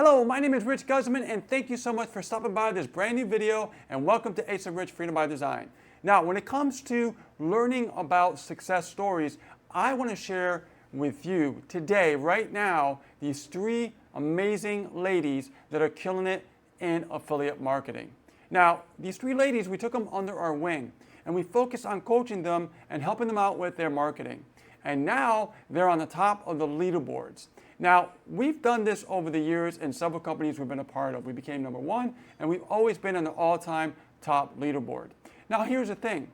Hello, my name is Rich Guzman, and thank you so much for stopping by this brand new video, and welcome to Ace of Rich Freedom by Design. Now, when it comes to learning about success stories, I want to share with you today, right now, these three amazing ladies that are killing it in affiliate marketing. Now, these three ladies, we took them under our wing, and we focused on coaching them and helping them out with their marketing. And now they're on the top of the leaderboards. Now, we've done this over the years in several companies we've been a part of. We became #1, and we've always been on the all-time top leaderboard. Now, here's the thing.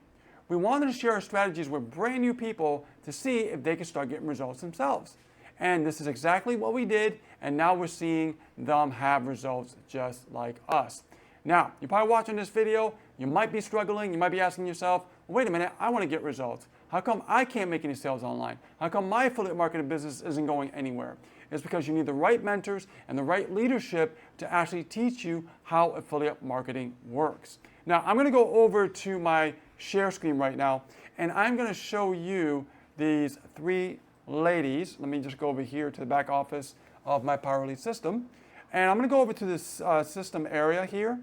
We wanted to share our strategies with brand new people to see if they could start getting results themselves. And this is exactly what we did, and now we're seeing them have results just like us. Now, you're probably watching this video, you might be struggling, you might be asking yourself, wait a minute, I want to get results. How come I can't make any sales online? How come my affiliate marketing business isn't going anywhere? It's because you need the right mentors and the right leadership to actually teach you how affiliate marketing works. Now, I'm going to go over to my share screen right now, and I'm going to show you these three ladies. Let me just go over here to the back office of my Powerlead system. And I'm going to go over to this system area here,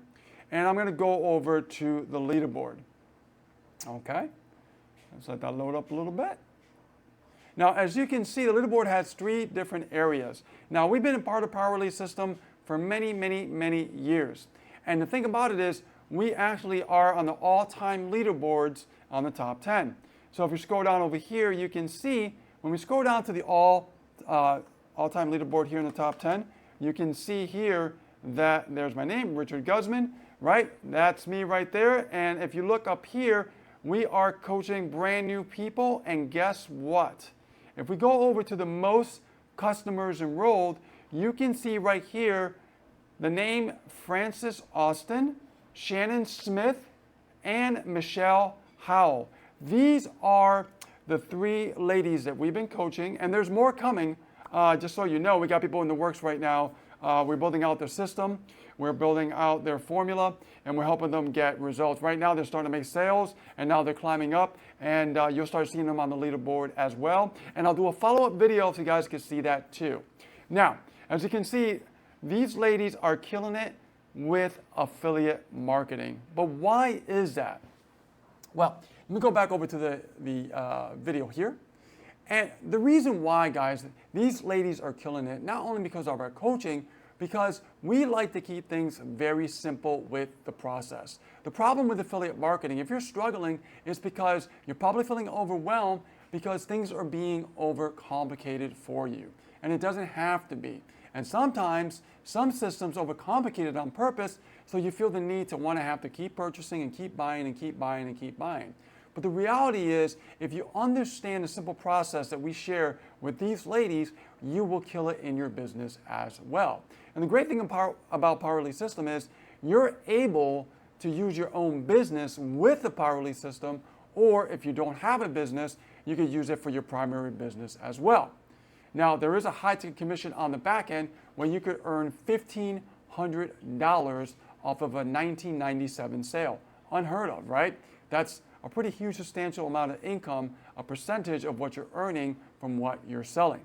and I'm going to go over to the leaderboard. Okay, let's let that load up a little bit. Now, as you can see, the leaderboard has three different areas. Now, we've been a part of Powerlead system for many, many, many years. And the thing about it is, we actually are on the all-time leaderboards on the top 10. So if you scroll down over here, you can see, when we scroll down to the all-time leaderboard here in the top 10, you can see here that there's my name, Richard Guzman, right? That's me right there. And if you look up here, we are coaching brand new people, and guess what? If we go over to the most customers enrolled, you can see right here the name Francis Austin, Shannon Smith, and Michele Howell. These are the three ladies that we've been coaching, and there's more coming. Just so you know, we got people in the works right now. We're building out their system, we're building out their formula, and we're helping them get results. Right now, they're starting to make sales, and now they're climbing up, and you'll start seeing them on the leaderboard as well. And I'll do a follow-up video so you guys can see that too. Now, as you can see, these ladies are killing it with affiliate marketing. But why is that? Well, let me go back over to the video here. And the reason why, guys, these ladies are killing it, not only because of our coaching, because we like to keep things very simple with the process. The problem with affiliate marketing, if you're struggling, is because you're probably feeling overwhelmed because things are being overcomplicated for you. And it doesn't have to be. And sometimes some systems overcomplicate it on purpose, so you feel the need to want to have to keep purchasing and keep buying and keep buying and keep buying. But the reality is, if you understand the simple process that we share with these ladies, you will kill it in your business as well. And the great thing about Powerlead system is you're able to use your own business with the Powerlead system, or if you don't have a business, you could use it for your primary business as well. Now, there is a high ticket commission on the back end where you could earn $1,500 off of a 1997 sale. Unheard of, right? That's a pretty huge, substantial amount of income, a percentage of what you're earning from what you're selling.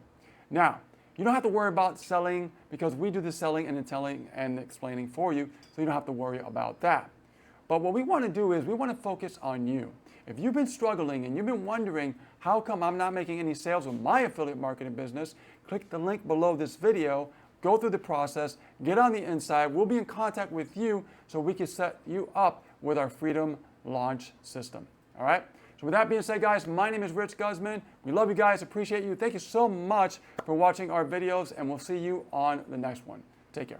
Now, you don't have to worry about selling because we do the selling and the telling and explaining for you, so you don't have to worry about that. But what we want to do is we want to focus on you. If you've been struggling and you've been wondering, how come I'm not making any sales with my affiliate marketing business, click the link below this video, go through the process, get on the inside. We'll be in contact with you so we can set you up with our Freedom Launch system. All right? So with that being said, guys, my name is Rich Guzman. We love you guys, appreciate you. Thank you so much for watching our videos, and we'll see you on the next one. Take care.